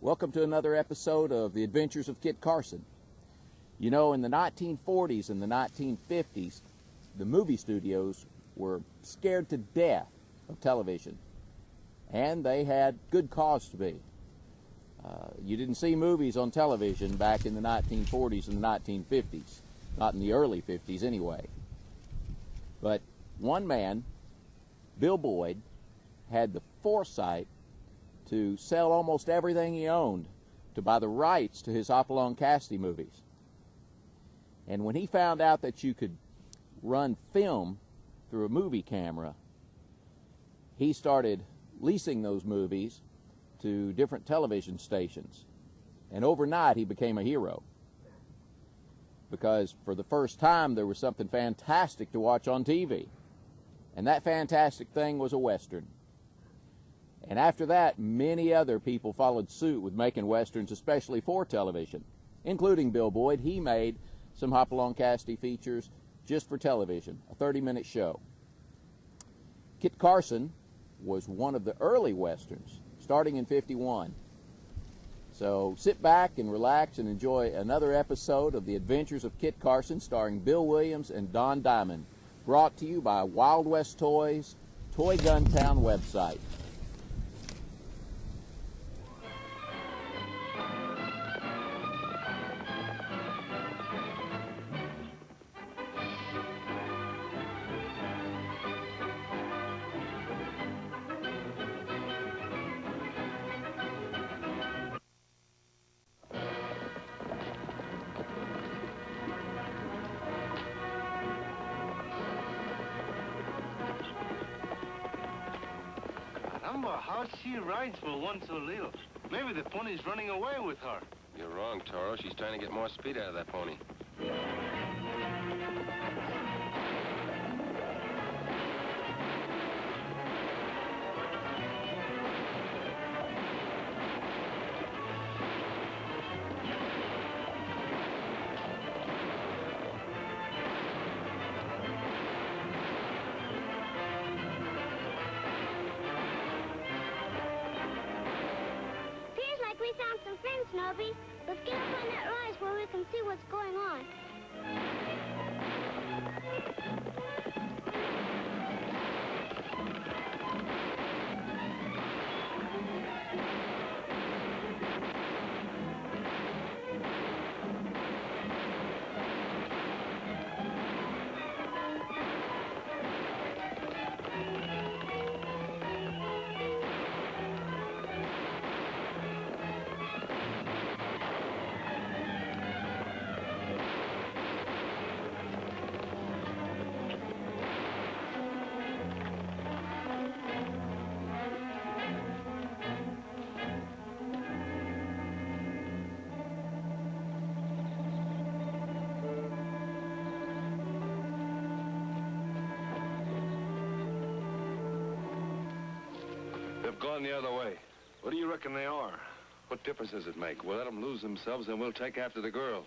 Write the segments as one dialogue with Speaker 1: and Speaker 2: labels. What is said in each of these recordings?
Speaker 1: Welcome to another episode of The Adventures of Kit Carson. You know, in the 1940s and the 1950s, the movie studios were scared to death of television, and they had good cause to be. You didn't see movies on television back in the 1940s and the 1950s, not in the early 50s anyway. But one man, Bill Boyd, had the foresight to sell almost everything he owned to buy the rights to his Hopalong Cassidy movies. And when he found out that you could run film through a movie camera, he started leasing those movies to different television stations. And overnight he became a hero, because for the first time there was something fantastic to watch on TV. And that fantastic thing was a Western. And after that, many other people followed suit with making Westerns, especially for television, including Bill Boyd. He made some Hopalong Cassidy features just for television, a 30-minute show. Kit Carson was one of the early Westerns, starting in '51. So sit back and relax and enjoy another episode of The Adventures of Kit Carson, starring Bill Williams and Don Diamond, brought to you by Wild West Toys, Toy Gun Town website.
Speaker 2: How she rides for one so little. Maybe the pony's running away with her.
Speaker 3: You're wrong, Toro. She's trying to get more speed out of that pony.
Speaker 4: We found some friends, Nobby. Let's get up on that rise where we can see what's going on.
Speaker 2: They've gone the other way. What do you reckon they are?
Speaker 5: What difference does it make? We'll let them lose themselves and we'll take after the girl.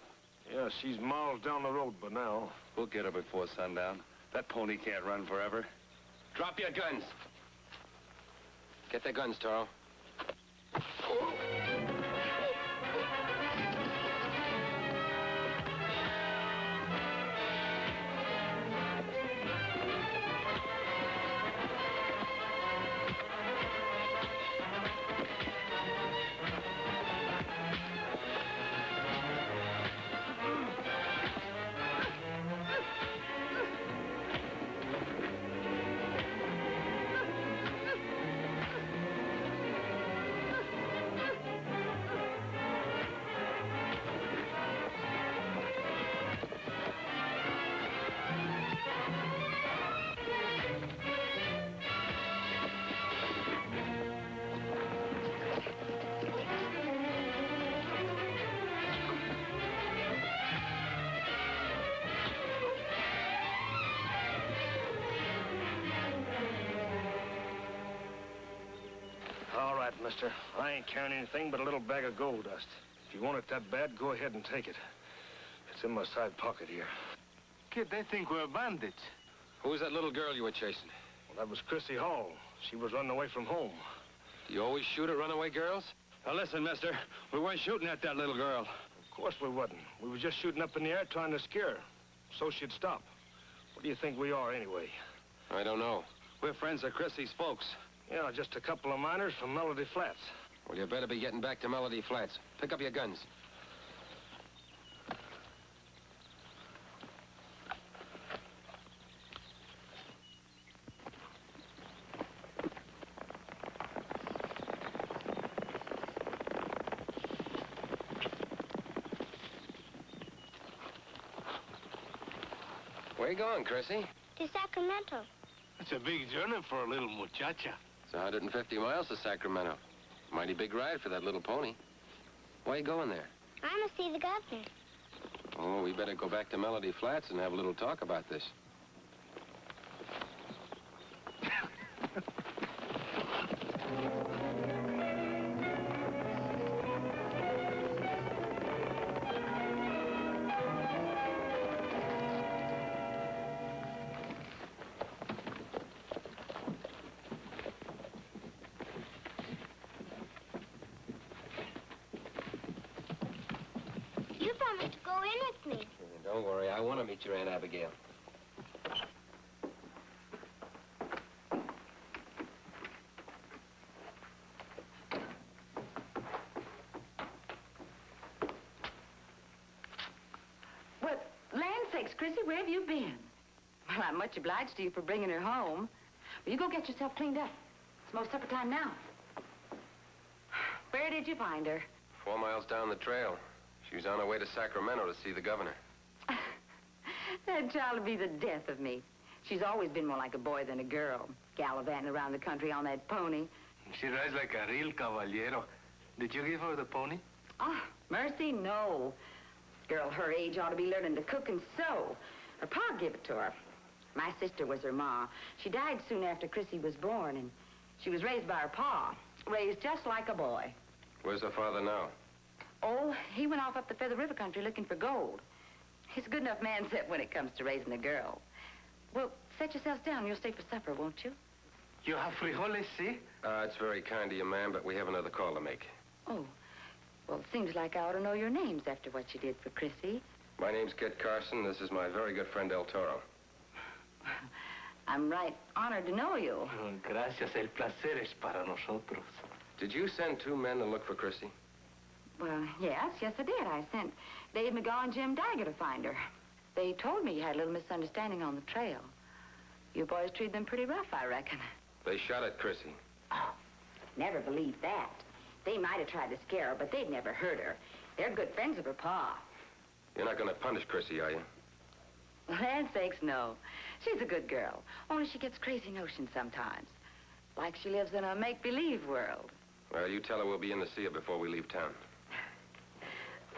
Speaker 2: Yeah, she's miles down the road by now.
Speaker 5: We'll get her before sundown. That pony can't run forever.
Speaker 3: Drop your guns. Get their guns, Toro.
Speaker 2: All right, mister. I ain't carrying anything but a little bag of gold dust. If you want it that bad, go ahead and take it. It's in my side pocket here.
Speaker 6: Kid, they think we're bandits.
Speaker 3: Who was that little girl you were chasing?
Speaker 2: Well, that was Chrissy Hall. She was running away from home.
Speaker 3: Do you always shoot at runaway girls? Now listen, mister. We weren't shooting at that little girl.
Speaker 2: Of course we wasn't. We were just shooting up in the air trying to scare her, so she'd stop. What do you think we are, anyway?
Speaker 3: I don't know. We're friends of Chrissy's folks.
Speaker 2: Yeah, just a couple of miners from Melody Flats.
Speaker 3: Well, you better be getting back to Melody Flats. Pick up your guns. Where you going, Chrissy?
Speaker 4: To Sacramento.
Speaker 6: It's a big journey for a little muchacha.
Speaker 3: It's 150 miles to Sacramento. Mighty big ride for that little pony. Why you going there?
Speaker 4: I must see the governor.
Speaker 3: Oh, we better go back to Melody Flats and have a little talk about this.
Speaker 4: You promised to go in with me.
Speaker 3: Don't worry, I want to meet your Aunt Abigail.
Speaker 7: Well, land sakes, Chrissy, where have you been? Well, I'm much obliged to you for bringing her home. Well, you go get yourself cleaned up. It's most supper time now. Where did you find her?
Speaker 3: 4 miles down the trail. She was on her way to Sacramento to see the governor.
Speaker 7: That child will be the death of me. She's always been more like a boy than a girl, gallivanting around the country on that pony.
Speaker 6: She rides like a real caballero. Did you give her the pony?
Speaker 7: Oh, mercy, no. Girl her age ought to be learning to cook and sew. Her pa gave it to her. My sister was her ma. She died soon after Chrissy was born, and she was raised by her pa. Raised just like a boy.
Speaker 3: Where's her father now?
Speaker 7: Oh, he went off up the Feather River country looking for gold. He's a good enough man set when it comes to raising a girl. Well, set yourselves down. You'll stay for supper, won't you?
Speaker 6: You have frijoles, see?
Speaker 3: It's very kind of you, ma'am, but we have another call to make.
Speaker 7: Oh, well, it seems like I ought to know your names after what you did for Chrissy.
Speaker 3: My name's Kit Carson. This is my very good friend, El Toro.
Speaker 7: I'm right honored to know you.
Speaker 6: Gracias. El placer es para nosotros.
Speaker 3: Did you send 2 men to look for Chrissy?
Speaker 7: Well, yes, I did. I sent Dave McGaw and Jim Dagger to find her. They told me you had a little misunderstanding on the trail. You boys treated them pretty rough, I reckon.
Speaker 3: They shot at Chrissy.
Speaker 7: Oh, never believed that. They might have tried to scare her, but they'd never hurt her. They're good friends of her pa.
Speaker 3: You're not going to punish Chrissy, are you?
Speaker 7: Well, land sakes, no. She's a good girl. Only she gets crazy notions sometimes. Like she lives in a make-believe world.
Speaker 3: Well, you tell her we'll be in to see her before we leave town.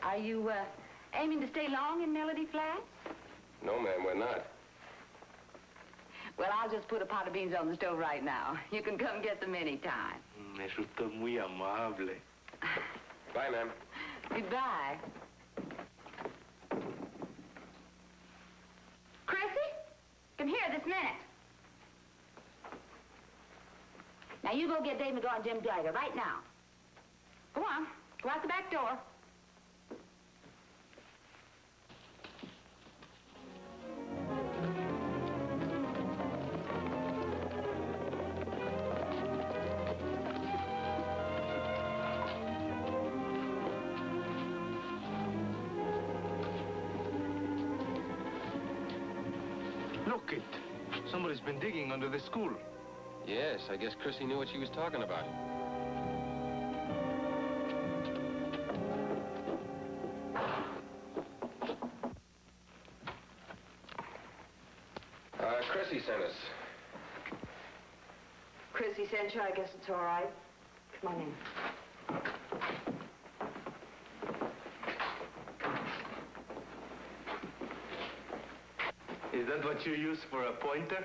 Speaker 7: Are you, aiming to stay long in Melody Flats?
Speaker 3: No, ma'am, we're not.
Speaker 7: Well, I'll just put a pot of beans on the stove right now. You can come get them any time.
Speaker 6: Eso está muy amable.
Speaker 3: Bye, ma'am.
Speaker 7: Goodbye. Chrissy, come here this minute. Now, you go get Dave McGaw and Jim Dagger right now. Go on. Go out the back door.
Speaker 6: Look it. Somebody's been digging under the school.
Speaker 3: Yes, I guess Chrissy knew what she was talking about. Chrissy sent us.
Speaker 7: Chrissy sent you. I guess it's all right. Come on in.
Speaker 6: Is that what you use for a pointer?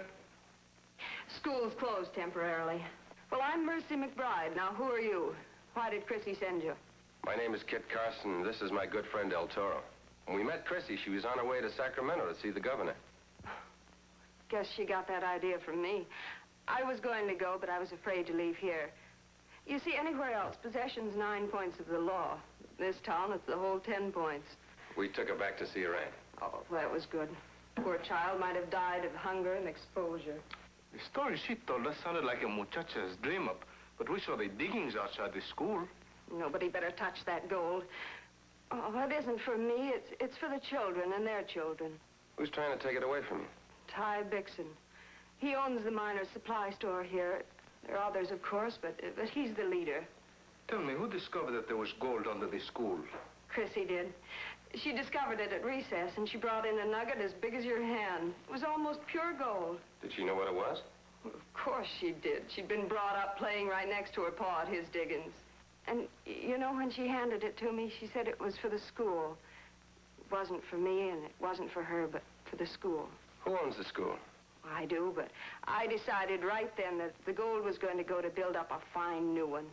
Speaker 7: School's closed temporarily. Well, I'm Mercy McBride. Now, who are you? Why did Chrissy send you?
Speaker 3: My name is Kit Carson, and this is my good friend El Toro. When we met Chrissy, she was on her way to Sacramento to see the governor.
Speaker 8: Guess she got that idea from me. I was going to go, but I was afraid to leave here. You see, anywhere else, possession's 9 points of the law. This town, it's the whole 10 points.
Speaker 3: We took her back to see her aunt.
Speaker 8: Oh, that was good. Poor child might have died of hunger and exposure.
Speaker 6: The story she told us sounded like a muchacha's dream up, but we saw the diggings outside the school.
Speaker 8: Nobody better touch that gold. Oh, it isn't for me. It's for the children and their children.
Speaker 3: Who's trying to take it away from you?
Speaker 8: Ty Bixon. He owns the miner's supply store here. There are others, of course, but he's the leader.
Speaker 6: Tell me, who discovered that there was gold under the school?
Speaker 8: Chrissy did. She discovered it at recess, and she brought in a nugget as big as your hand. It was almost pure gold.
Speaker 3: Did she know what it was?
Speaker 8: Well, of course she did. She'd been brought up playing right next to her pa at his diggings. And, you know, when she handed it to me, she said it was for the school. It wasn't for me, and it wasn't for her, but for the school.
Speaker 3: Who owns the school?
Speaker 8: I do, but I decided right then that the gold was going to go to build up a fine new one.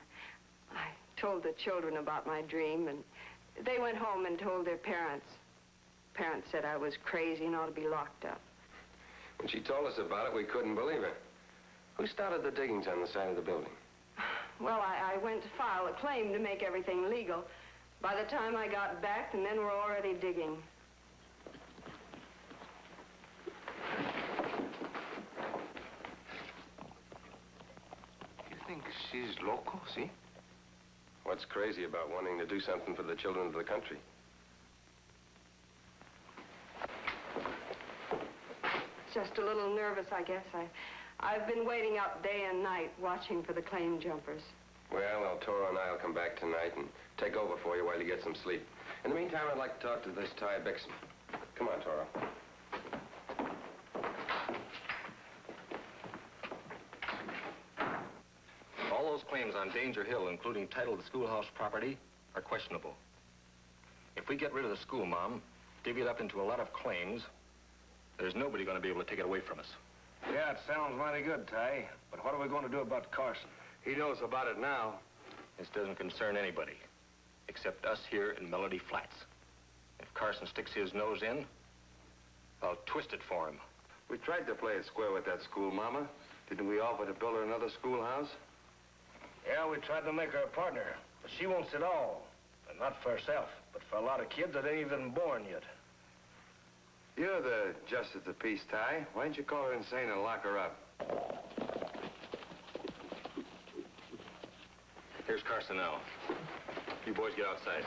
Speaker 8: I told the children about my dream, and they went home and told their parents. Parents said I was crazy and ought to be locked up.
Speaker 3: When she told us about it, we couldn't believe it. Who started the diggings on the side of the building?
Speaker 8: Well, I went to file a claim to make everything legal. By the time I got back, the men were already digging.
Speaker 6: You think she's loco, see?
Speaker 3: What's crazy about wanting to do something for the children of the country?
Speaker 8: Just a little nervous, I guess. I've been waiting up day and night, watching for the claim jumpers.
Speaker 3: Well, El Toro and I will come back tonight and take over for you while you get some sleep. In the meantime, I'd like to talk to this Ty Bixon. Come on, Toro.
Speaker 9: All those claims on Danger Hill, including title to the schoolhouse property, are questionable. If we get rid of the school, Mom, divvy it up into a lot of claims, there's nobody going to be able to take it away from us.
Speaker 2: Yeah, it sounds mighty good, Ty. But what are we going to do about Carson?
Speaker 5: He knows about it now.
Speaker 9: This doesn't concern anybody, except us here in Melody Flats. If Carson sticks his nose in, I'll twist it for him.
Speaker 5: We tried to play it square with that school, Mama. Didn't we offer to build her another schoolhouse?
Speaker 2: Yeah, we tried to make her a partner, but she wants it all. And not for herself, but for a lot of kids that ain't even born yet.
Speaker 5: You're the justice of the peace, Ty. Why didn't you call her insane and lock her up?
Speaker 9: Here's Carson now. You boys get outside.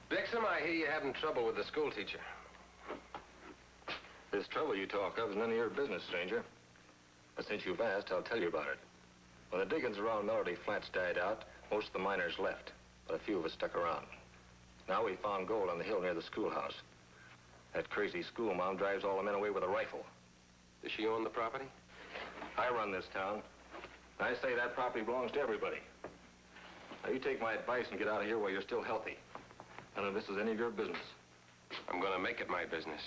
Speaker 3: Dixon, I hear you're having trouble with the school teacher.
Speaker 9: This trouble you talk of is none of your business, stranger. But since you've asked, I'll tell you about it. When the diggings around Melody Flats died out, most of the miners left, but a few of us stuck around. Now we found gold on the hill near the schoolhouse. That crazy school mom drives all the men away with a rifle.
Speaker 3: Does she own the property?
Speaker 9: I run this town. I say that property belongs to everybody. Now you take my advice and get out of here while you're still healthy. None of this is any of your business.
Speaker 3: I'm going to make it my business.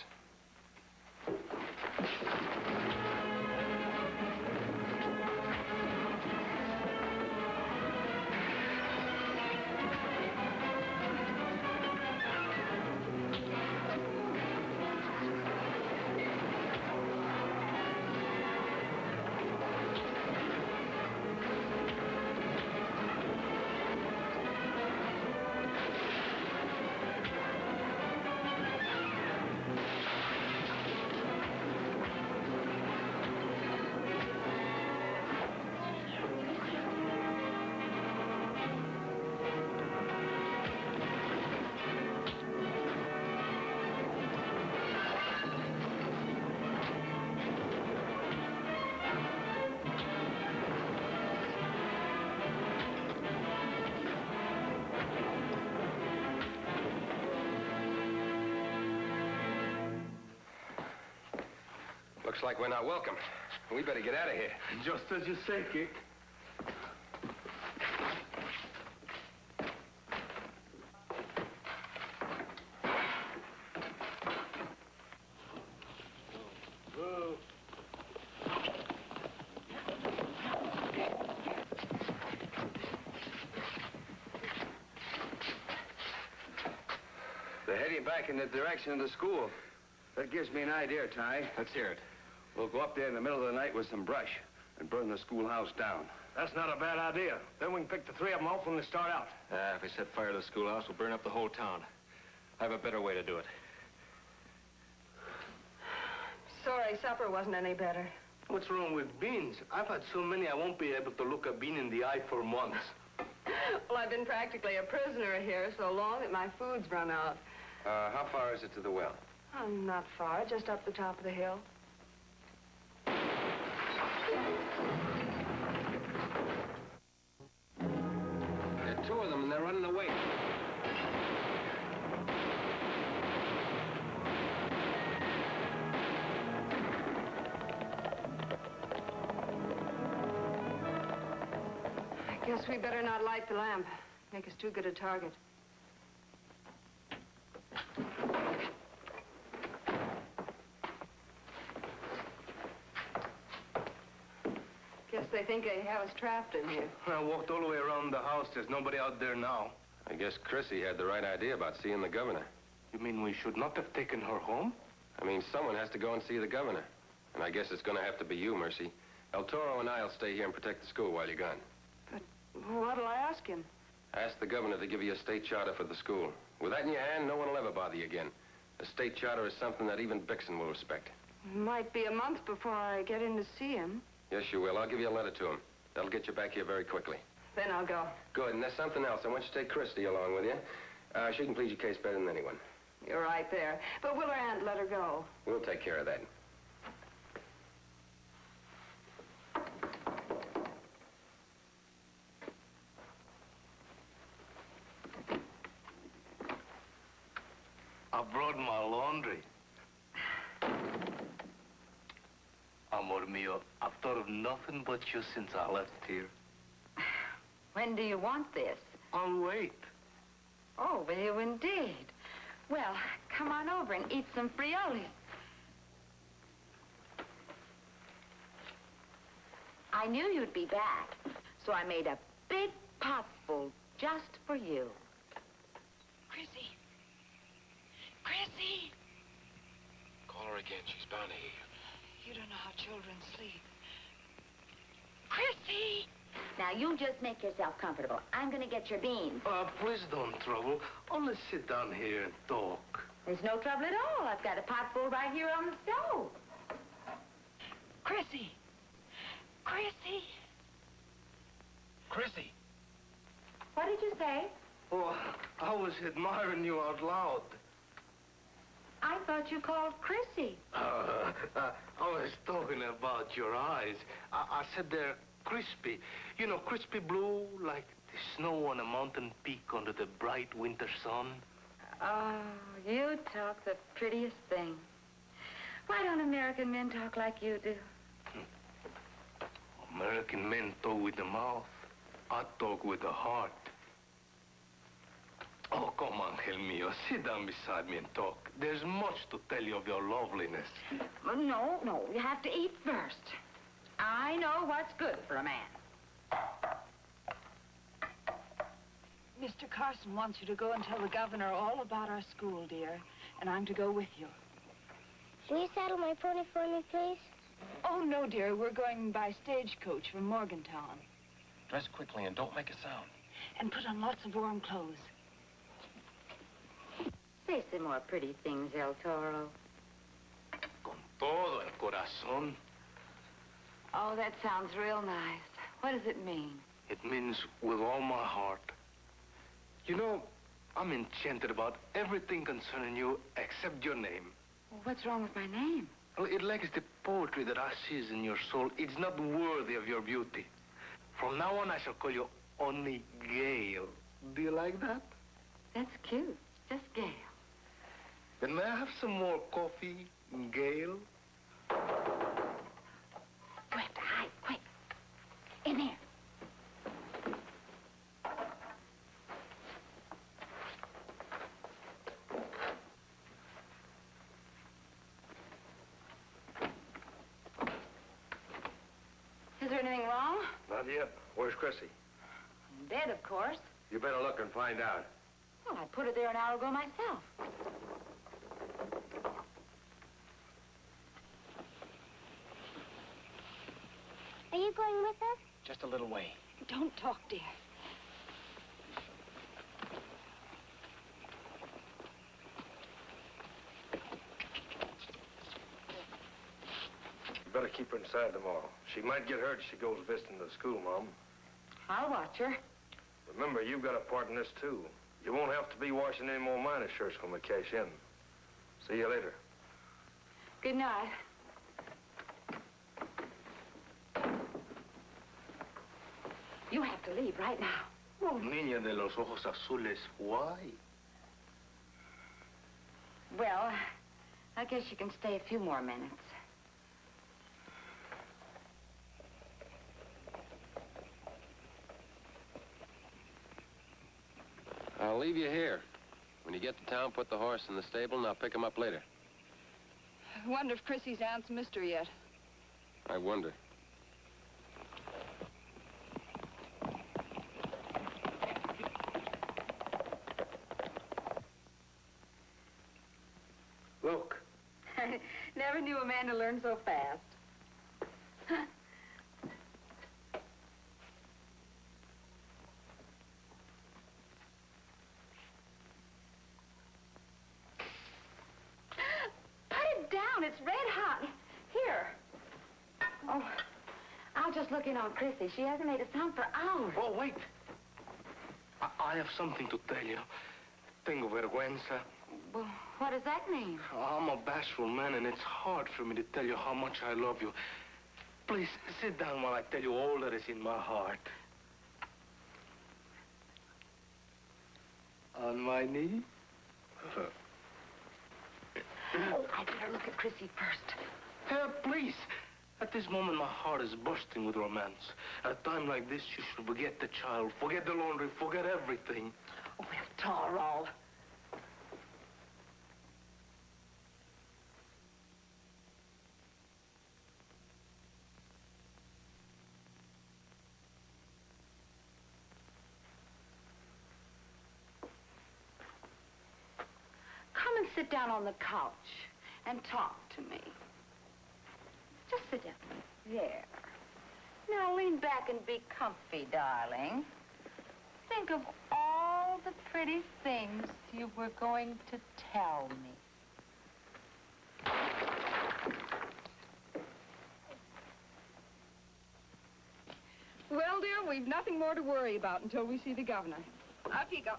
Speaker 3: Looks like we're not welcome. We better get out of here.
Speaker 6: Just as you say, Kick.
Speaker 5: They're heading back in the direction of the school. That gives me an idea, Ty.
Speaker 9: Let's hear it.
Speaker 5: We'll go up there in the middle of the night with some brush and burn the schoolhouse down.
Speaker 2: That's not a bad idea. Then we can pick the three of them off when they start out.
Speaker 9: If we set fire to the schoolhouse, we'll burn up the whole town. I have a better way to do it.
Speaker 8: Sorry, supper wasn't any better.
Speaker 6: What's wrong with beans? I've had so many I won't be able to look a bean in the eye for months.
Speaker 8: Well, I've been practically a prisoner here so long that my food's run out.
Speaker 3: How far is it to the well?
Speaker 8: Oh, not far, just up the top of the hill.
Speaker 3: There are two of them, and they're running away.
Speaker 8: I guess we better not light the lamp. Make us too good a target. Guess they think they have us trapped in here.
Speaker 6: I walked all the way around the house. There's nobody out there now.
Speaker 3: I guess Chrissy had the right idea about seeing the governor.
Speaker 6: You mean we should not have taken her home?
Speaker 3: I mean, someone has to go and see the governor. And I guess it's going to have to be you, Mercy. El Toro and I'll stay here and protect the school while you're gone.
Speaker 8: But what'll I ask him?
Speaker 3: Ask the governor to give you a state charter for the school. With that in your hand, no one will ever bother you again. A state charter is something that even Bixen will respect.
Speaker 8: Might be a month before I get in to see him.
Speaker 3: Yes, you will. I'll give you a letter to him. That'll get you back here very quickly.
Speaker 8: Then I'll go.
Speaker 3: Good, and there's something else. I want you to take Christy along with you. She can plead your case better than anyone.
Speaker 8: You're right there. But will her aunt let her go?
Speaker 3: We'll take care of that.
Speaker 6: I brought my laundry. Amor mio, I've thought of nothing but you since I left here.
Speaker 7: When do you want this?
Speaker 6: I'll wait.
Speaker 7: Oh, will you indeed? Well, come on over and eat some frijoles. I knew you'd be back, so I made a big pot full just for you.
Speaker 10: Chrissy. Chrissy!
Speaker 9: Call her again. She's bound to hear you.
Speaker 10: You don't know how children sleep. Chrissy!
Speaker 7: Now, you just make yourself comfortable. I'm going to get your beans.
Speaker 6: Please don't trouble. Only sit down here and talk.
Speaker 7: There's no trouble at all. I've got a pot full right here on the stove.
Speaker 10: Chrissy! Chrissy!
Speaker 9: Chrissy!
Speaker 7: What did you say?
Speaker 6: Oh, I was admiring you out loud.
Speaker 7: I thought you called Chrissy.
Speaker 6: I was talking about your eyes. I said they're crispy. You know, crispy blue, like the snow on a mountain peak under the bright winter sun.
Speaker 7: Oh, you talk the prettiest thing. Why don't American men talk like you do?
Speaker 6: American men talk with the mouth. I talk with the heart. Oh, come on, Angel mio. Sit down beside me and talk. There's much to tell you of your loveliness.
Speaker 7: Well, no. You have to eat first. I know what's good for a man.
Speaker 10: Mr. Carson wants you to go and tell the governor all about our school, dear. And I'm to go with you.
Speaker 4: Will you saddle my pony for me, please?
Speaker 10: Oh, no, dear. We're going by stagecoach from Morgantown.
Speaker 9: Dress quickly and don't make a sound.
Speaker 10: And put on lots of warm clothes.
Speaker 7: Say some more pretty things, El Toro.
Speaker 6: Con todo el corazón.
Speaker 7: Oh, that sounds real nice. What does it mean?
Speaker 6: It means with all my heart. You know, I'm enchanted about everything concerning you except your name.
Speaker 7: Well, what's wrong with my name?
Speaker 6: Well, it lacks the poetry that I see in your soul. It's not worthy of your beauty. From now on, I shall call you only Gail. Do you like that?
Speaker 7: That's cute. Just Gail.
Speaker 6: Then may I have some more coffee, Gail?
Speaker 7: We have to hide, quick. In here. Is there anything wrong?
Speaker 5: Not yet. Where's Chrissy?
Speaker 7: In bed, of course.
Speaker 5: You better look and find out.
Speaker 7: Well, I put her there an hour ago myself.
Speaker 4: Are you going with us?
Speaker 2: Just a little way.
Speaker 10: Don't talk, dear.
Speaker 2: You better keep her inside tomorrow. She might get hurt if she goes visiting the school, Mom.
Speaker 7: I'll watch her.
Speaker 2: Remember, you've got a part in this, too. You won't have to be washing any more minor shirts when we cash in. See you later.
Speaker 7: Good night. You have to leave right now.
Speaker 6: Oh, niña de los ojos azules, why?
Speaker 7: Well, I guess you can stay a few more minutes.
Speaker 3: I'll leave you here. When you get to town, put the horse in the stable, and I'll pick him up later.
Speaker 10: I wonder if Chrissy's aunt's missed her yet.
Speaker 3: I wonder.
Speaker 6: Look.
Speaker 7: Never knew a man to learn so fast. Put it down. It's red hot. Here. Oh, I'll just look in on Chrissy. She hasn't made a sound for hours.
Speaker 6: Oh, wait. I have something to tell you. Tengo vergüenza.
Speaker 7: Well, what does that mean?
Speaker 6: I'm a bashful man, and it's hard for me to tell you how much I love you. Please, sit down while I tell you all that is in my heart. On my knee?
Speaker 7: Oh, I better look at Chrissy first.
Speaker 6: Please. At this moment, my heart is bursting with romance. At a time like this, you should forget the child, forget the laundry, forget everything.
Speaker 7: Oh, well, Toro. Come and sit down on the couch and talk to me. Just sit down. There. Now lean back and be comfy, darling. Think of all the pretty things you were going to tell me.
Speaker 10: Well, dear, we've nothing more to worry about until we see the governor. Up you go.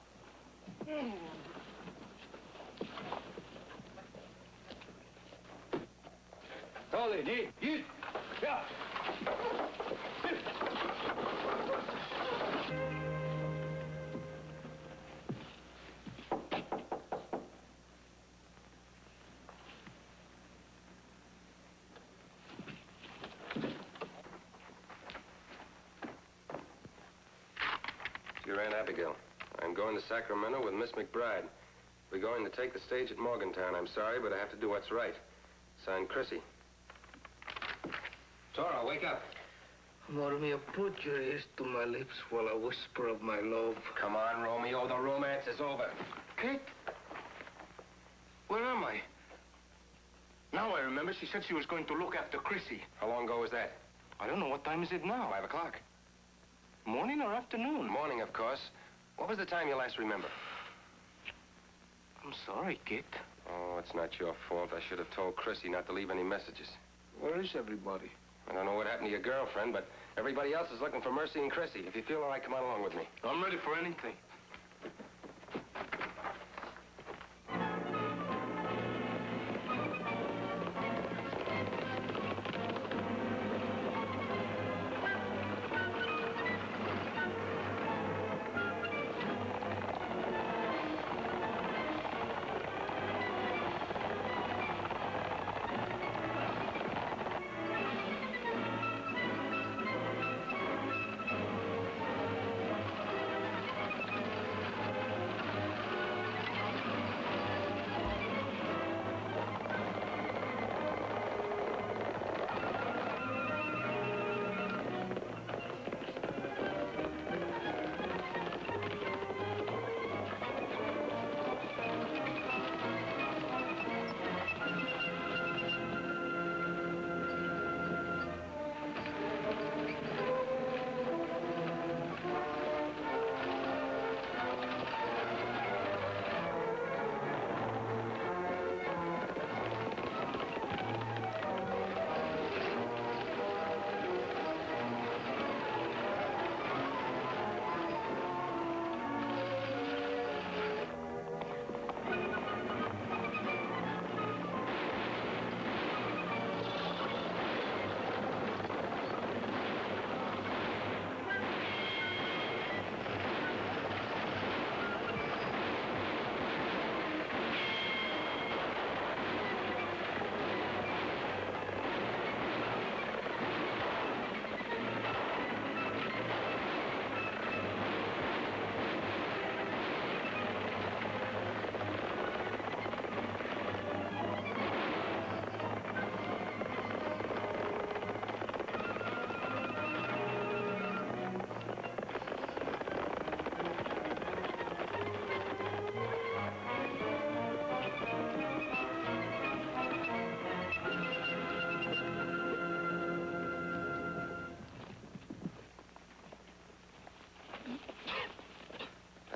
Speaker 2: Ollie, nee, hier. Ja.
Speaker 3: Dear Aunt Abigail, I'm going to Sacramento with Miss McBride. We're going to take the stage at Morgantown. I'm sorry, but I have to do what's right. Signed, Chrissy. Toro, wake up.
Speaker 6: Romeo, put your ears to my lips while I whisper of my love.
Speaker 3: Come on, Romeo. The romance is over.
Speaker 6: Kate? Where am I? Now I remember she said she was going to look after Chrissy.
Speaker 3: How long ago was that?
Speaker 6: I don't know. What time is it now?
Speaker 3: 5 o'clock.
Speaker 6: Morning or afternoon?
Speaker 3: Morning, of course. What was the time you last remember?
Speaker 6: I'm sorry, Kate.
Speaker 3: Oh, it's not your fault. I should have told Chrissy not to leave any messages.
Speaker 6: Where is everybody?
Speaker 3: I don't know what happened to your girlfriend, but everybody else is looking for Mercy and Chrissy. If you feel all right, come on along with me.
Speaker 6: I'm ready for anything.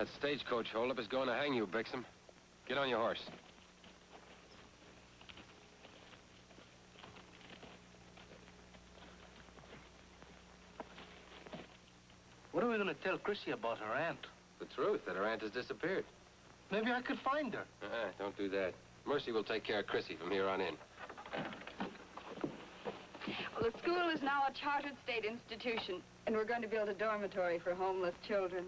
Speaker 3: That stagecoach holdup is going to hang you, Bixum. Get on your horse.
Speaker 6: What are we going to tell Chrissy about her aunt?
Speaker 3: The truth, that her aunt has disappeared.
Speaker 6: Maybe I could find her.
Speaker 3: Don't do that. Mercy will take care of Chrissy from here on in.
Speaker 8: Well, the school is now a chartered state institution, and we're going to build a dormitory for homeless children.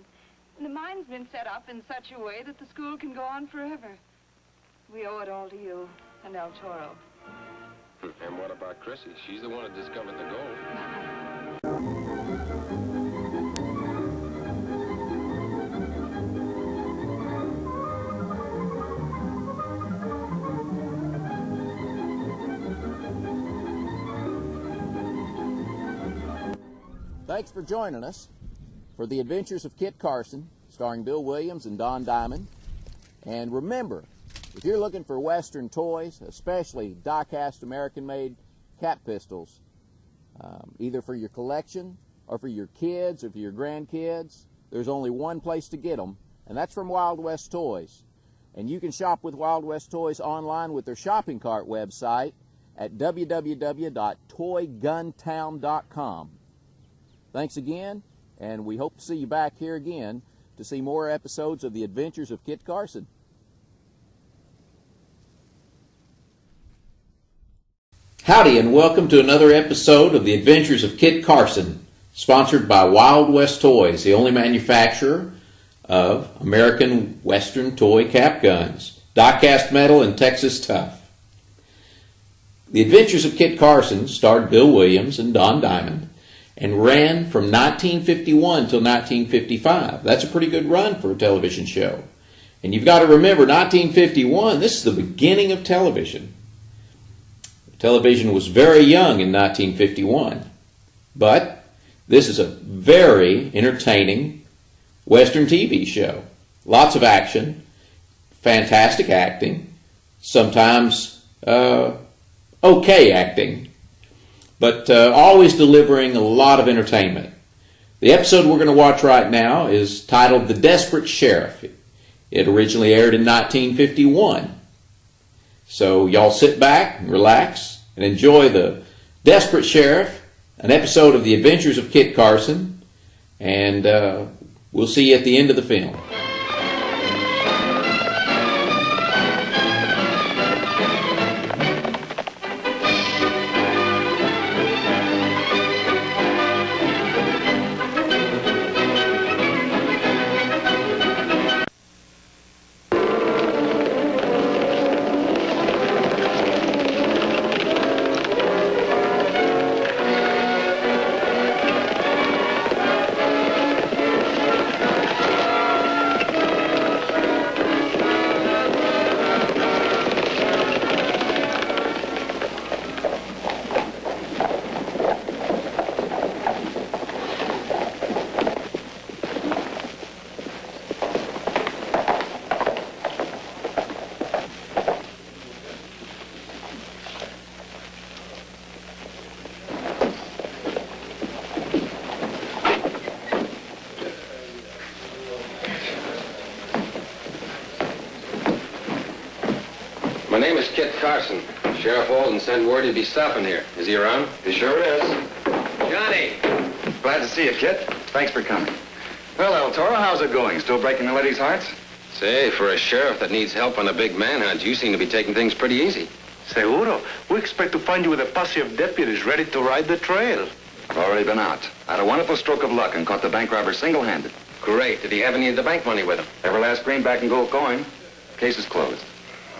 Speaker 8: And the mine's been set up in such a way that the school can go on forever. We owe it all to you and El Toro.
Speaker 3: And what about Chrissy? She's the one who discovered the gold.
Speaker 1: Thanks for joining us for The Adventures of Kit Carson, starring Bill Williams and Don Diamond. And remember, if you're looking for Western toys, especially die-cast American-made cap pistols, either for your collection or for your kids or for your grandkids, there's only one place to get them, and that's from Wild West Toys. And you can shop with Wild West Toys online with their shopping cart website at www.toyguntown.com. Thanks again, and we hope to see you back here again to see more episodes of The Adventures of Kit Carson. Howdy, and welcome to another episode of The Adventures of Kit Carson, sponsored by Wild West Toys, the only manufacturer of American Western toy cap guns, die-cast metal and Texas tough. The Adventures of Kit Carson starred Bill Williams and Don Diamond and ran from 1951 till 1955. That's a pretty good run for a television show. And you've got to remember, 1951, this is the beginning of television. Television was very young in 1951. But this is a very entertaining Western TV show. Lots of action, fantastic acting, sometimes okay acting, but always delivering a lot of entertainment. The episode we're going to watch right now is titled The Desperate Sheriff. It originally aired in 1951. So y'all sit back and relax and enjoy The Desperate Sheriff, an episode of The Adventures of Kit Carson, and we'll see you at the end of the film.
Speaker 3: My name is Kit Carson. Sheriff Alden sent word he'd be stopping here. Is he around?
Speaker 5: He sure is.
Speaker 3: Johnny!
Speaker 5: Glad to see you, Kit. Thanks for coming. Well, El Toro, how's it going? Still breaking the ladies' hearts?
Speaker 3: Say, for a sheriff that needs help on a big manhunt, you seem to be taking things pretty easy.
Speaker 2: Seguro. We expect to find you with a posse of deputies ready to ride the trail.
Speaker 5: I've already been out. I had a wonderful stroke of luck and caught the bank robber single-handed.
Speaker 3: Great. Did he have any of the bank money with him?
Speaker 5: Every last greenback and gold coin. Case is closed.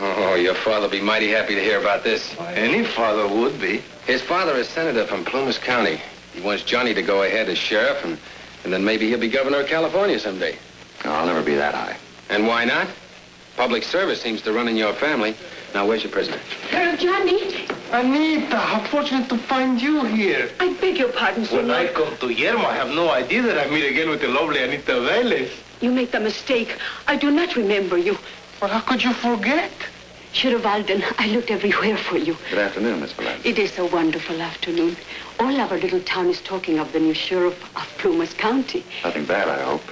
Speaker 3: Oh, your father'll be mighty happy to hear about this.
Speaker 2: Any father would be.
Speaker 3: His father is senator from Plumas County. He wants Johnny to go ahead as sheriff, and then maybe he'll be governor of California someday.
Speaker 5: No, I'll never be that high.
Speaker 3: And why not? Public service seems to run in your family. Now, where's your prisoner?
Speaker 4: Johnny.
Speaker 6: Anita, how fortunate to find you here.
Speaker 4: I beg your pardon,
Speaker 6: When
Speaker 4: senor.
Speaker 6: I come to Yermo, I have no idea that I meet again with the lovely Anita Vélez.
Speaker 4: You make the mistake. I do not remember you.
Speaker 6: Well, how could you forget?
Speaker 4: Sheriff Alden, I looked everywhere for you.
Speaker 5: Good afternoon, Miss Velez.
Speaker 4: It is a wonderful afternoon. All our little town is talking of the new sheriff of Plumas County.
Speaker 5: Nothing bad, I hope.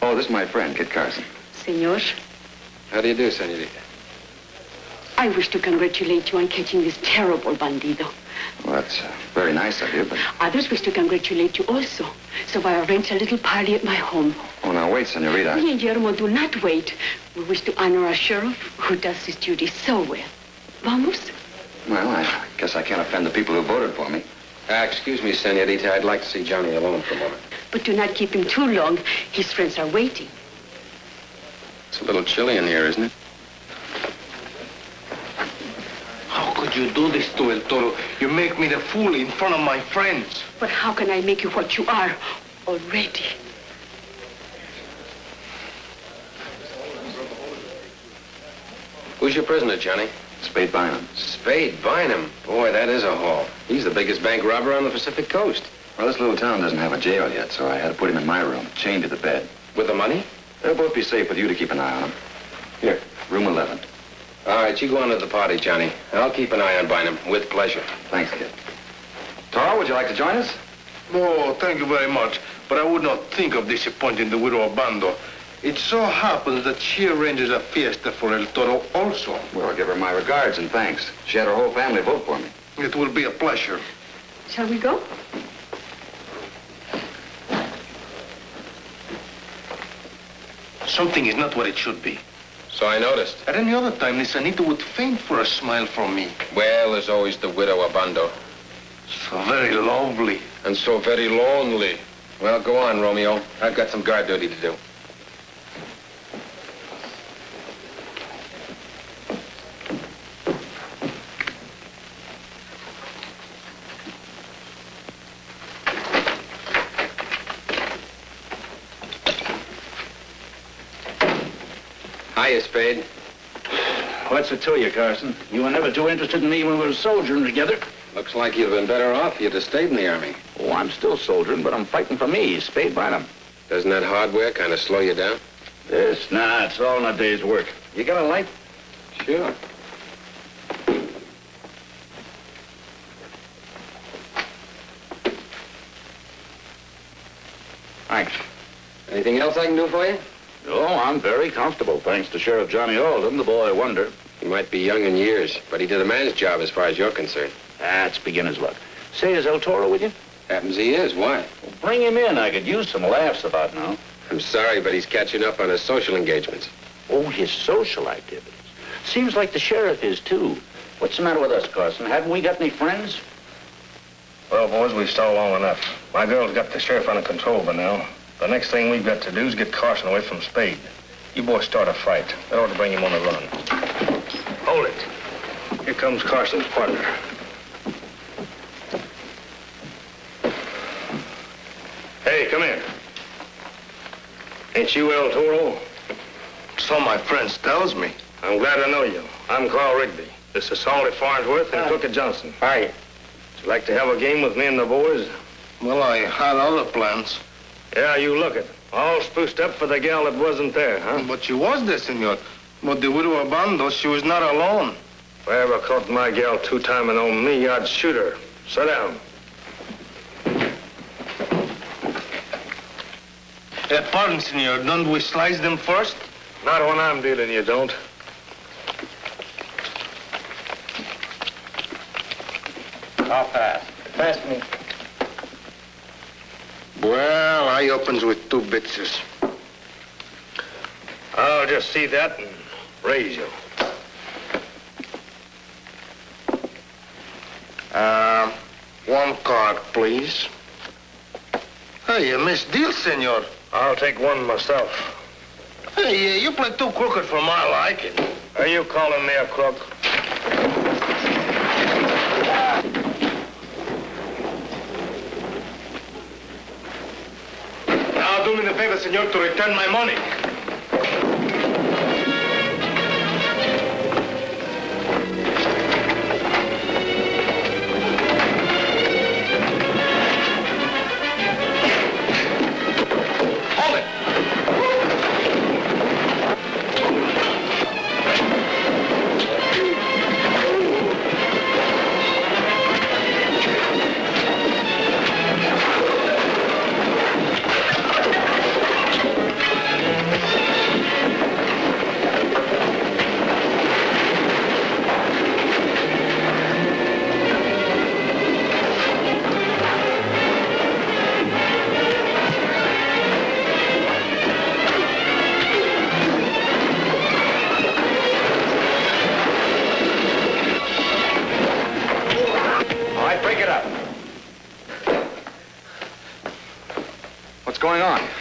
Speaker 5: Oh, this is my friend, Kit Carson.
Speaker 11: Senor,
Speaker 3: How do you do, senorita?
Speaker 11: I wish to congratulate you on catching this terrible bandido.
Speaker 5: Well, that's very nice of you, but...
Speaker 11: Others wish to congratulate you also. So I arranged a little party at my home.
Speaker 5: Oh, now, wait, senorita.
Speaker 11: Guillermo, do not wait. We wish to honor our sheriff, who does his duty so well. Vamos?
Speaker 5: Well, I guess I can't offend the people who voted for me.
Speaker 3: Excuse me, senorita. I'd like to see Johnny alone for a moment.
Speaker 11: But do not keep him too long. His friends are waiting.
Speaker 3: It's a little chilly in here, isn't it?
Speaker 6: How could you do this to El Toro? You make me the fool in front of my friends.
Speaker 11: But how can I make you what you are already?
Speaker 3: Who's your prisoner, Johnny?
Speaker 5: Spade Bynum.
Speaker 3: Spade Bynum. Boy, that is a haul. He's the biggest bank robber on the Pacific Coast.
Speaker 5: Well, this little town doesn't have a jail yet, so I had to put him in my room, chained to the bed.
Speaker 3: With the money?
Speaker 5: They'll both be safe with you to keep an eye on them. Here, room 11.
Speaker 3: All right, you go on to the party, Johnny. I'll keep an eye on Bynum, with pleasure.
Speaker 5: Thanks, kid. Toro, would you like to join us?
Speaker 6: Oh, thank you very much. But I would not think of disappointing the widow Obando. It so happens that she arranges a fiesta for El Toro also.
Speaker 5: Well, I'll give her my regards and thanks. She had her whole family vote for me.
Speaker 6: It will be a pleasure.
Speaker 11: Shall we go?
Speaker 6: Something is not what it should be.
Speaker 3: So I noticed.
Speaker 6: At any other time, Miss Anita would faint for a smile from me.
Speaker 3: Well, there's always the widow Obando.
Speaker 6: So very lovely.
Speaker 3: And so very lonely. Well, go on, Romeo. I've got some guard duty to do. Hiya, Spade.
Speaker 12: What's it to you, Carson? You were never too interested in me when we were soldiering together.
Speaker 3: Looks like you'd have been better off if you'd have stayed in the Army.
Speaker 12: Oh, I'm still soldiering, but I'm fighting for me, Spade Bynum.
Speaker 3: Doesn't that hardware kind of slow you down?
Speaker 12: Nah, it's all in a day's work. You got a light?
Speaker 3: Sure.
Speaker 12: Thanks.
Speaker 3: Anything else I can do for you?
Speaker 12: Oh, I'm very comfortable, thanks to Sheriff Johnny Alden, the boy wonder.
Speaker 3: He might be young in years, but he did a man's job as far as you're concerned.
Speaker 12: That's beginner's luck. Say, is El Toro with you?
Speaker 3: Happens he is. Why?
Speaker 12: Well, bring him in. I could use some laughs about now.
Speaker 3: I'm sorry, but he's catching up on his social engagements.
Speaker 12: Oh, his social activities. Seems like the sheriff is, too. What's the matter with us, Carson? Haven't we got any friends?
Speaker 9: Well, boys, we've stalled long enough. My girl's got the sheriff under control by now. The next thing we've got to do is get Carson away from Spade. You boys start a fight. That ought to bring him on the run. Hold it. Here comes Carson's partner. Hey, come in. Ain't you El Toro?
Speaker 6: So my friends tells me.
Speaker 9: I'm glad to know you. I'm Carl Rigby. This is Salty Farnsworth and Crooked Johnson.
Speaker 6: Hi.
Speaker 9: Would you like to have a game with me and the boys?
Speaker 6: Well, I had other plans.
Speaker 9: Yeah, you look it. All spruced up for the gal that wasn't there, huh?
Speaker 6: But she was there, senor. But the widow Obando, she was not alone.
Speaker 9: If I ever caught my gal two-timing on me, I'd shoot her. Sit down.
Speaker 6: Pardon, senor. Don't we slice them first?
Speaker 9: Not when I'm dealing, you don't.
Speaker 12: I'll pass.
Speaker 6: Pass me. Well, I opens with 2 bitches.
Speaker 9: I'll just see that and raise you.
Speaker 6: 1 card, please. Hey, you missed deal, senor.
Speaker 9: I'll take one myself.
Speaker 6: Hey, you play too crooked for my liking.
Speaker 9: Are you calling me a crook?
Speaker 6: Now do me the favor, senor, to return my money.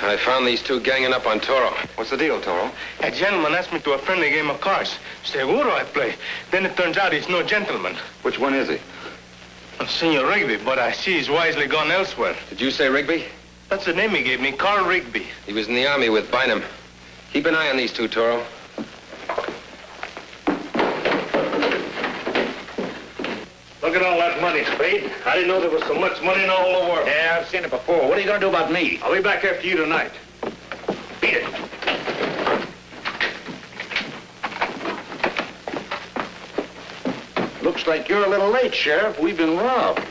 Speaker 3: I found these two ganging up on Toro.
Speaker 5: What's the deal, Toro?
Speaker 6: A gentleman asked me to a friendly game of cards. Seguro I play. Then it turns out he's no gentleman.
Speaker 5: Which one is he?
Speaker 6: Senor Rigby, but I see he's wisely gone elsewhere.
Speaker 3: Did you say Rigby?
Speaker 6: That's the name he gave me, Carl Rigby.
Speaker 3: He was in the army with Bynum. Keep an eye on these two, Toro.
Speaker 6: Look at all that money, Spade. I didn't know there was so much money in all the world.
Speaker 12: Yeah, I've seen it before. What are you going to do about me?
Speaker 6: I'll be back after you tonight. Beat it.
Speaker 12: Looks like you're a little late, Sheriff. We've been robbed.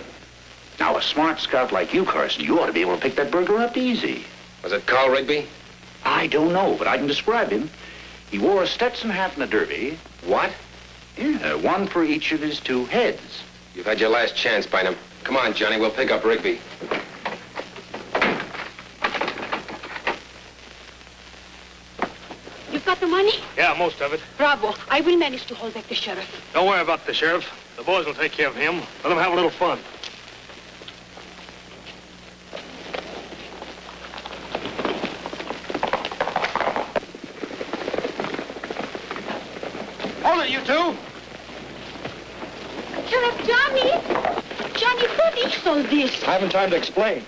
Speaker 12: Now, a smart scout like you, Carson, you ought to be able to pick that burglar up easy.
Speaker 3: Was it Carl Rigby?
Speaker 12: I don't know, but I can describe him. He wore a Stetson hat and a derby.
Speaker 3: What?
Speaker 12: Yeah, one for each of his two heads.
Speaker 3: You've had your last chance, Bynum. Come on, Johnny, we'll pick up Rigby.
Speaker 11: You've got the money?
Speaker 6: Yeah, most of it.
Speaker 11: Bravo. I will manage to hold back the sheriff.
Speaker 6: Don't worry about the sheriff. The boys will take care of him. Let them have a little fun.
Speaker 12: Hold it, you two!
Speaker 11: Sheriff Johnny! Johnny, what is all this?
Speaker 12: I haven't time to explain.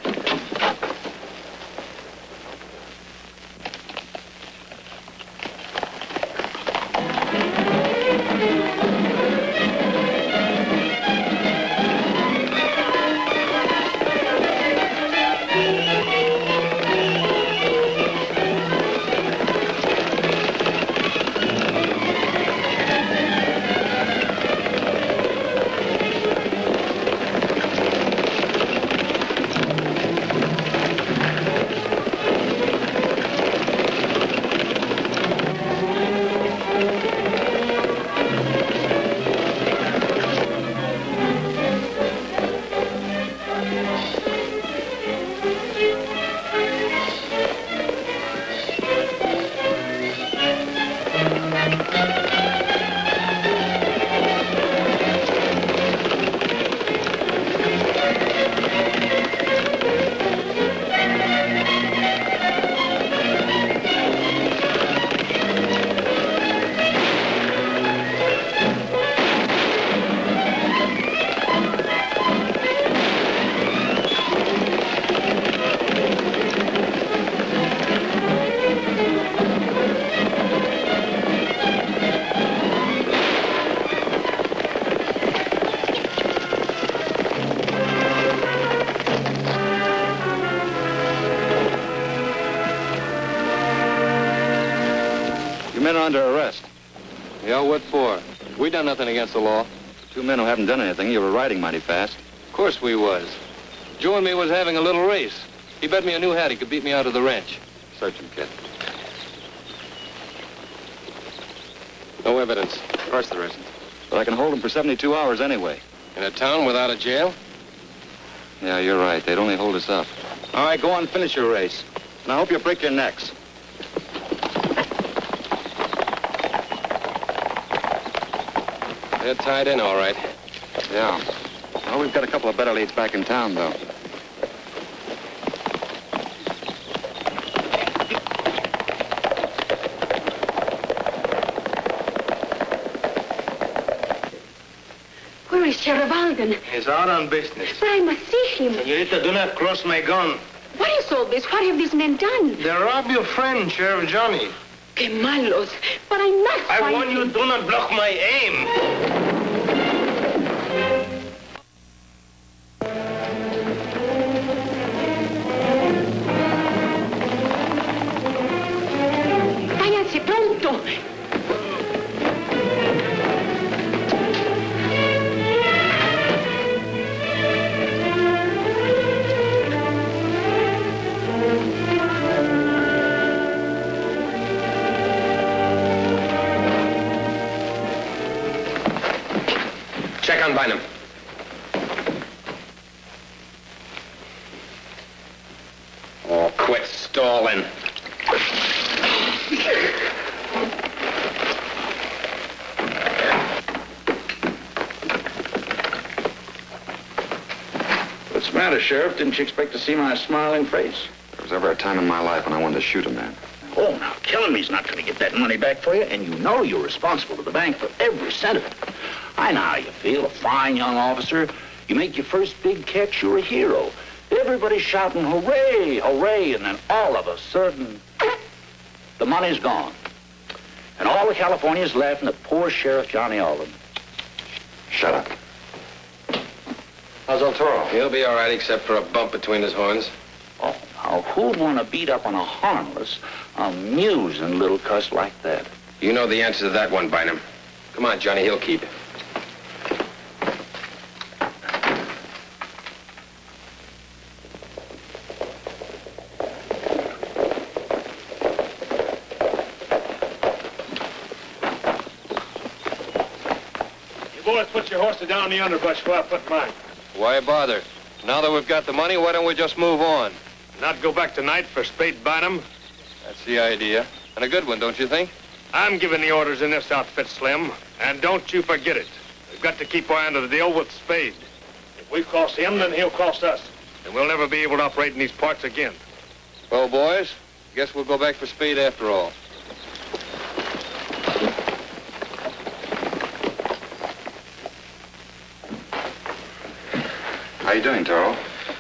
Speaker 3: Men are under arrest. Yeah, what for? We done nothing against the law.
Speaker 13: Two men who haven't done anything. You were riding mighty fast.
Speaker 3: Of course we was. Joe and me was having a little race. He bet me a new hat he could beat me out of the ranch.
Speaker 13: Search him, kid.
Speaker 3: No evidence.
Speaker 13: Of course there isn't. But I can hold him for 72 hours anyway.
Speaker 3: In a town without a jail?
Speaker 13: Yeah, you're right. They'd only hold us up. All right, go on and finish your race. And I hope you break your necks.
Speaker 3: They're tied in all right.
Speaker 13: Yeah. Well, we've got a couple of better leads back in town, though.
Speaker 11: Where is Sheriff Alden?
Speaker 6: He's out on business.
Speaker 11: But I must see him.
Speaker 6: Senorita, do not cross my gun.
Speaker 11: What is all this? What have these men done?
Speaker 6: They robbed your friend, Sheriff Johnny.
Speaker 11: Que malos. But I must
Speaker 6: I
Speaker 11: find
Speaker 6: warn you,
Speaker 11: him.
Speaker 6: do not block my aim.
Speaker 11: Váyanse pronto.
Speaker 3: Check on Bynum. Oh, quit stalling.
Speaker 12: What's the matter, Sheriff? Didn't you expect to see my smiling face?
Speaker 13: There was ever a time in my life when I wanted to shoot a man.
Speaker 12: Oh, now, killing me's not going to get that money back for you, and you know you're responsible to the bank for every cent of it. I know how you feel, a fine young officer. You make your first big catch, you're a hero. Everybody's shouting, hooray, hooray, and then all of a sudden, the money's gone. And all of California's laughing at poor Sheriff Johnny Alden.
Speaker 13: Shut up.
Speaker 3: How's El Toro? He'll be all right, except for a bump between his horns.
Speaker 12: Oh, now, who'd want to beat up on a harmless, amusing little cuss like that?
Speaker 3: You know the answer to that one, Bynum. Come on, Johnny, he'll keep.
Speaker 2: Boys, put your horses down in the underbrush while I put mine.
Speaker 9: Why bother? Now that we've got the money, why don't we just move on?
Speaker 2: Not go back tonight for Spade Bynum?
Speaker 9: That's the idea. And a good one, don't you think?
Speaker 2: I'm giving the orders in this outfit, Slim. And don't you forget it. We've got to keep our end of the deal with Spade. If we cross him, then he'll cross us. And we'll never be able to operate in these parts again.
Speaker 9: Well, boys, guess we'll go back for Spade after all.
Speaker 13: How you doing, Toro?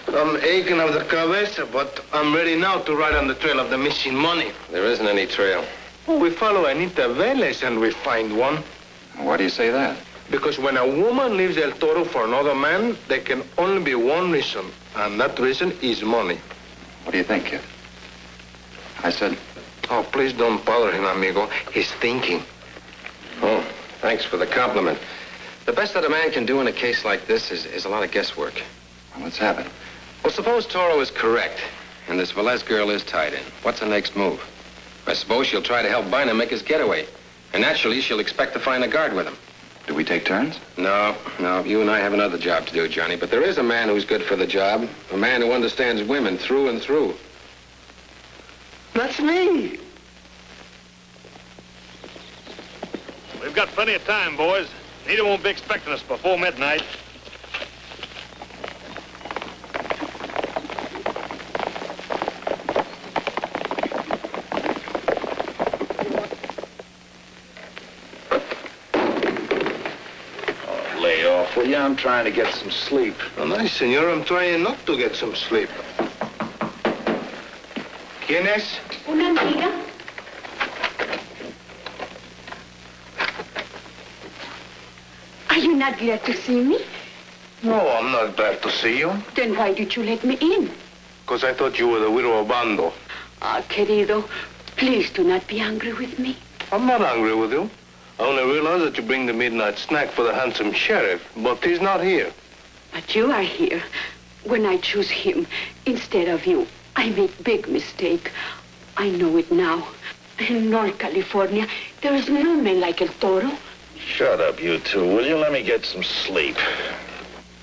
Speaker 6: I'm aching of the cabeza, but I'm ready now to ride on the trail of the missing money.
Speaker 3: There isn't any trail.
Speaker 6: Well, we follow Anita Velez and we find one.
Speaker 13: Why do you say that?
Speaker 6: Because when a woman leaves El Toro for another man, there can only be one reason, and that reason is money.
Speaker 13: What do you think, kid? I said...
Speaker 6: Oh, please don't bother him, amigo. He's thinking.
Speaker 3: Oh, thanks for the compliment. The best that a man can do in a case like this is a lot of guesswork.
Speaker 13: Well, let's have it.
Speaker 3: Well, suppose Toro is correct, and this Velez girl is tied in. What's the next move? I suppose she'll try to help Bynum make his getaway. And naturally, she'll expect to find a guard with him.
Speaker 13: Do we take turns?
Speaker 3: No. You and I have another job to do, Johnny. But there is a man who's good for the job. A man who understands women through and through.
Speaker 6: That's me.
Speaker 2: We've got plenty of time, boys. Nita won't be expecting us before midnight.
Speaker 6: Lay off, will you? I'm trying to get some sleep. Oh, nice, senor. I'm trying not to get some sleep. ¿Quién es?
Speaker 11: Una amiga. Are you not glad to see me?
Speaker 6: No, I'm not glad to see you.
Speaker 11: Then why did you let me in?
Speaker 6: Because I thought you were the widow of Bando.
Speaker 11: Ah, querido, please do not be angry with me.
Speaker 6: I'm not angry with you. I only realized that you bring the midnight snack for the handsome sheriff, but he's not here.
Speaker 11: But you are here. When I choose him instead of you, I make big mistake. I know it now. In North California, there is no man like El Toro.
Speaker 6: Shut up, you two. Will you let me get some sleep?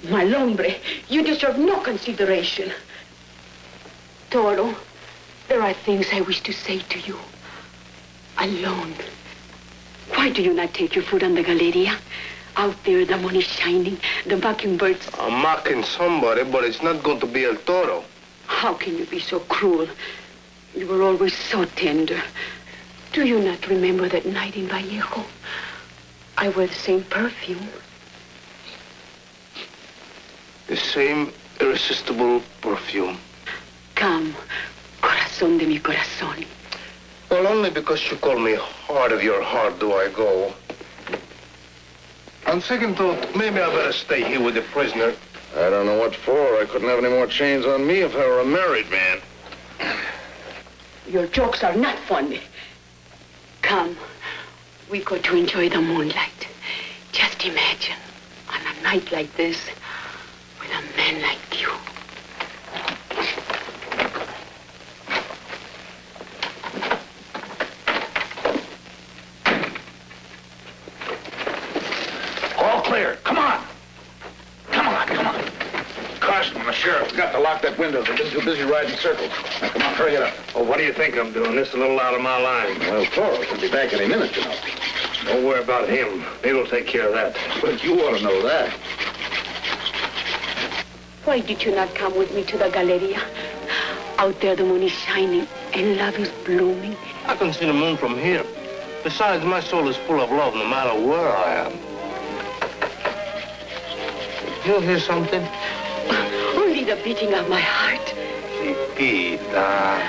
Speaker 11: My hombre, you deserve no consideration. Toro, there are things I wish to say to you. Alone. Why do you not take your foot on the Galleria? Out there, the moon is shining, the mockingbirds.
Speaker 6: I'm mocking somebody, but it's not going to be El Toro.
Speaker 11: How can you be so cruel? You were always so tender. Do you not remember that night in Vallejo? I wear the same perfume.
Speaker 6: The same irresistible perfume.
Speaker 11: Come, corazón de mi corazón.
Speaker 6: Well, only because you call me heart of your heart do I go. On second thought, maybe I better stay here with the prisoner.
Speaker 5: I don't know what for. I couldn't have any more chains on me if I were a married man.
Speaker 11: Your jokes are not funny. Come, we go to enjoy the moonlight. Just imagine, on a night like this, with a man like you.
Speaker 12: All clear. Come on. Come on, come on. Carson and the sheriff forgot to lock that window. They've been too busy riding circles. Now, come on, hurry it up.
Speaker 2: Oh, what do you think I'm doing? This is a little out of my line.
Speaker 12: Well, Toro should be back any minute, you know.
Speaker 2: Don't worry about him. He'll take care of that.
Speaker 12: But you ought to know that.
Speaker 11: Why did you not come with me to the Galleria? Out there, the moon is shining and love is blooming.
Speaker 6: I can see the moon from here. Besides, my soul is full of love no matter where I am. You hear something?
Speaker 11: Only the beating of my heart.
Speaker 6: Chiquita.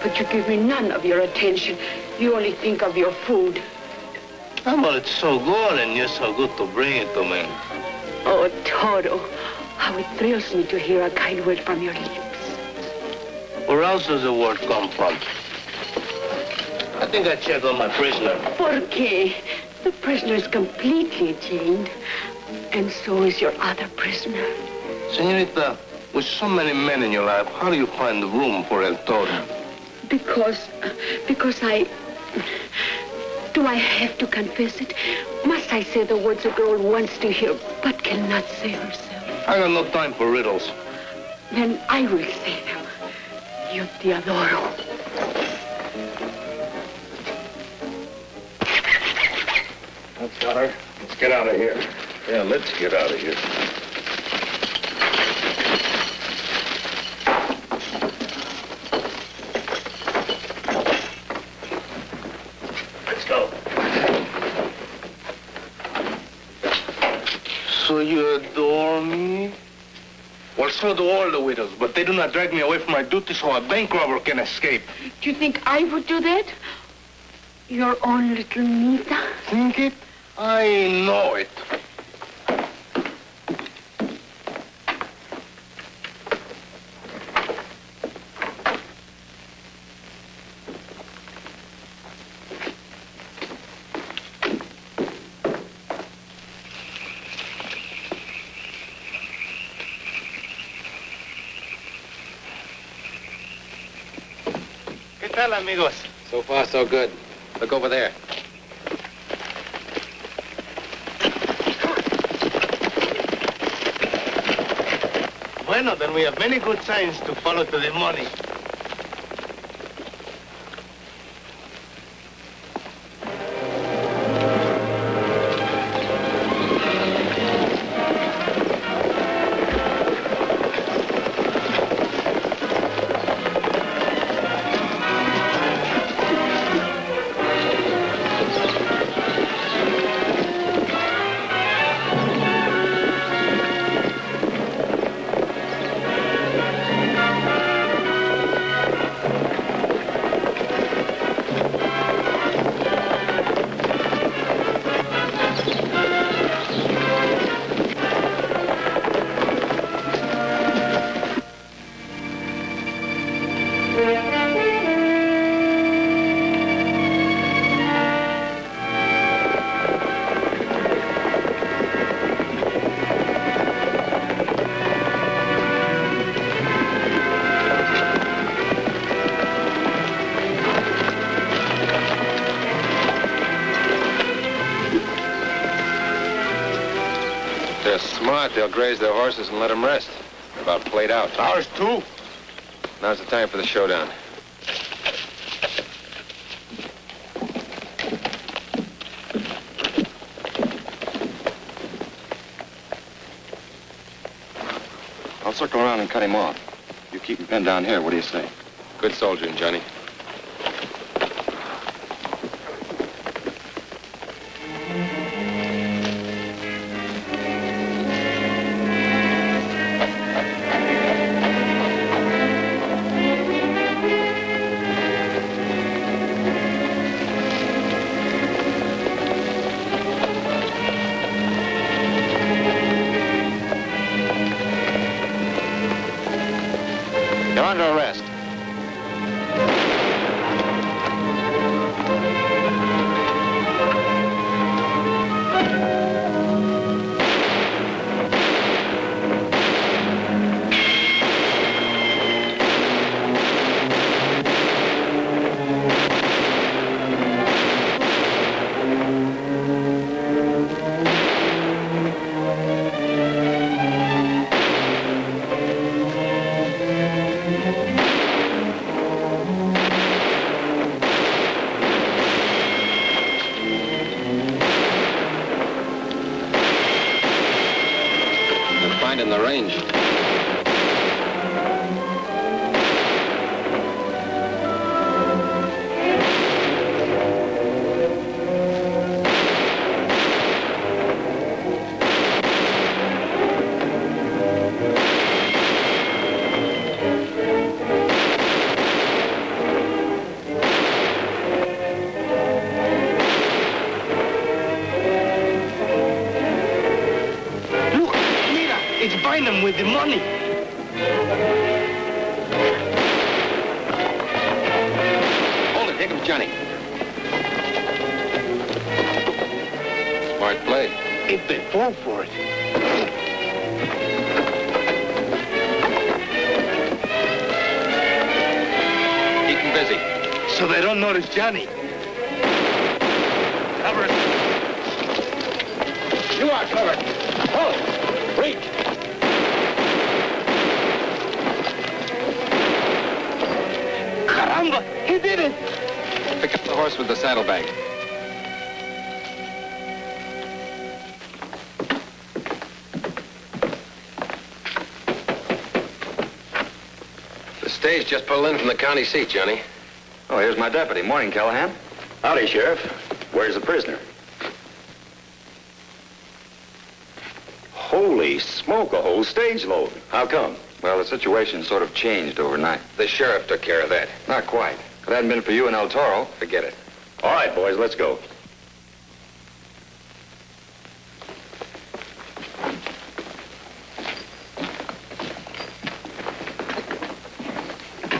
Speaker 11: But you give me none of your attention. You only think of your food.
Speaker 6: Oh, well, it's so good, and you're so good to bring it to me.
Speaker 11: Oh, Toro, how it thrills me to hear a kind word from your lips.
Speaker 6: Where else does the word come from? I think I checked on my prisoner.
Speaker 11: ¿Por qué? The prisoner is completely chained. And so is your other prisoner.
Speaker 6: Senorita, with so many men in your life, how do you find the room for El Toro?
Speaker 11: Because do I have to confess it? Must I say the words a girl wants to hear but cannot say herself?
Speaker 6: I got no time for riddles.
Speaker 11: Then I will say them. Yo te adoro.
Speaker 9: That's got her. Let's get out of here. Yeah, let's get out of here.
Speaker 6: Let's go. So you adore me? Well, so do all the widows, but they do not drag me away from my duty so a bank robber can escape.
Speaker 11: Do you think I would do that? Your own little Nita?
Speaker 6: Think it? I know it. ¿Qué tal, amigos?
Speaker 13: So far, so good. Look over there.
Speaker 6: Bueno, then we have many good signs to follow to the money.
Speaker 3: They're smart. They'll graze their horses and let them rest. They're about played out.
Speaker 6: Ours, too.
Speaker 3: Now's the time for the showdown.
Speaker 13: I'll circle around and cut him off. You keep him pinned down here. What do you say?
Speaker 3: Good soldier, Johnny.
Speaker 13: You're under arrest.
Speaker 3: In the range.
Speaker 6: find him with the money.
Speaker 3: Hold it. Here comes Johnny. Smart play.
Speaker 6: If they fall for it.
Speaker 3: Keep him busy.
Speaker 6: So they don't notice Johnny. Cover it.
Speaker 12: You are covered. Hold. Reach.
Speaker 6: Caramba, he did it.
Speaker 3: Pick up the horse with the saddlebag. The stage just pulled in from the county seat, Johnny.
Speaker 13: Oh, here's my deputy. Morning, Callahan. Howdy, Sheriff. Where's the prisoner? Holy smoke, a whole stage load. How come?
Speaker 3: Well, the situation sort of changed overnight. The sheriff took care of that. Not quite. If it hadn't been for you and El Toro, forget it.
Speaker 13: All right, boys, let's go.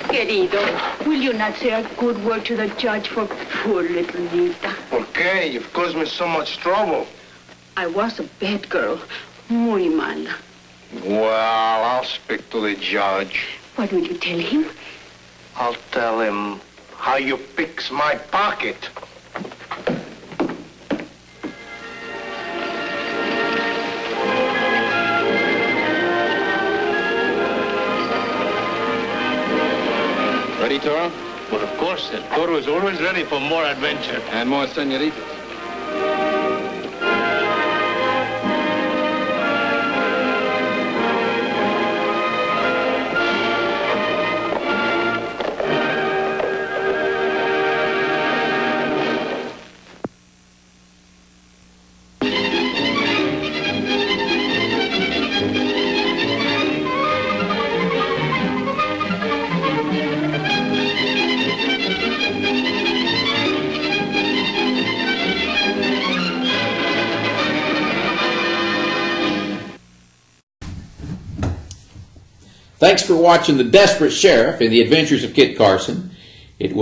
Speaker 11: Querido, will you not say a good word to the judge for poor little Nita?
Speaker 6: Okay, you've caused me so much trouble.
Speaker 11: I was a bad girl. Muy mala.
Speaker 6: Well, I'll speak to the judge.
Speaker 11: What will you tell him?
Speaker 6: I'll tell him how you fix my pocket.
Speaker 3: Ready, Toro?
Speaker 6: Well, of course, El Toro is always ready for more adventure.
Speaker 3: And more senoritas.
Speaker 1: Thanks for watching The Desperate Sheriff and the Adventures of Kit Carson. It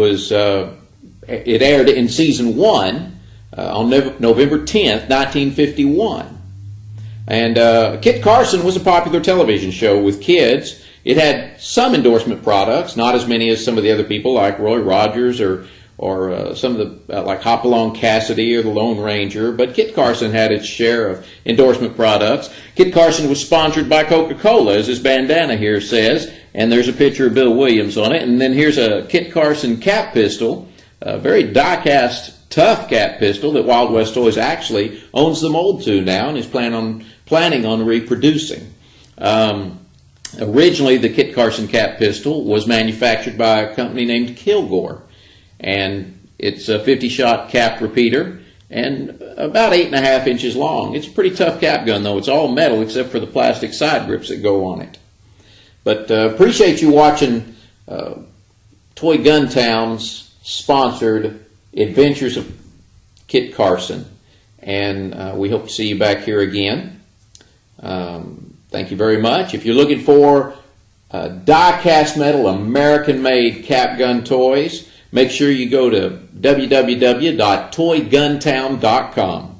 Speaker 1: aired in season 1 on November 10th, 1951. And Kit Carson was a popular television show with kids. It had some endorsement products, not as many as some of the other people like Roy Rogers or some of the like Hopalong Cassidy or the Lone Ranger, but Kit Carson had its share of endorsement products. Kit Carson was sponsored by Coca-Cola, as his bandana here says, and there's a picture of Bill Williams on it. And then here's a Kit Carson cap pistol, a very die-cast, tough cap pistol that Wild West Toys actually owns the mold to now and is planning on reproducing. Originally, the Kit Carson cap pistol was manufactured by a company named Kilgore. And it's a 50-shot cap repeater and about 8.5 inches long. It's a pretty tough cap gun, though. It's all metal except for the plastic side grips that go on it. But appreciate you watching Toy Gun Town's sponsored Adventures of Kit Carson. And we hope to see you back here again. Thank you very much. If you're looking for die-cast metal, American-made cap gun toys, make sure you go to www.toyguntown.com.